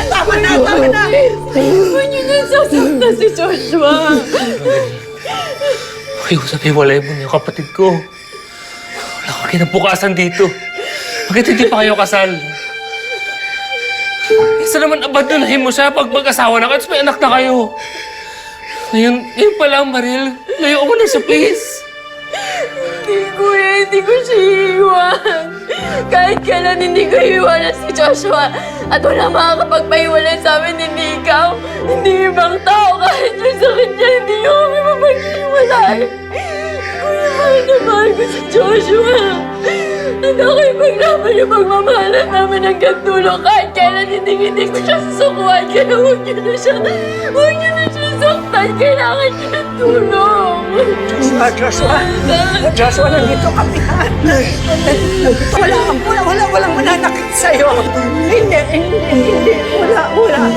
Tama na! Huwag niyo na sasaktan si Joshua. Pakiusap, hiwalay mo niyo, kapatid ko. Wala ka kinabukasan dito. Bakit hindi pa kayo kasal? Isa naman abandonahin mo siya pag mag-asawa na kayo at may anak na kayo. Ngayon pa lang, Mariel. Ngayon mo na siya, please. Hindi, kuya. Hindi ko siya iiwan. Kahit kailan hindi ko iiwanan si Joshua. At wala makakapagpahiwalay sa amin, hindi ikaw. Hindi ibang tao. Kahit yung sakit niya, hindi niyo kami mapaghiwalay. Kuya, mahal na mahal ko si Joshua. At ako'y paglaban yung pagmamahalan namin hanggang dulo. Kahit kailan hindi ko siya susukuhan. Kaya huwag niyo na siya saktan. Kailangan niyo ng tulong. Joshua, nandito kami lahat. Walang mananakit sa'yo. Hindi. Wala.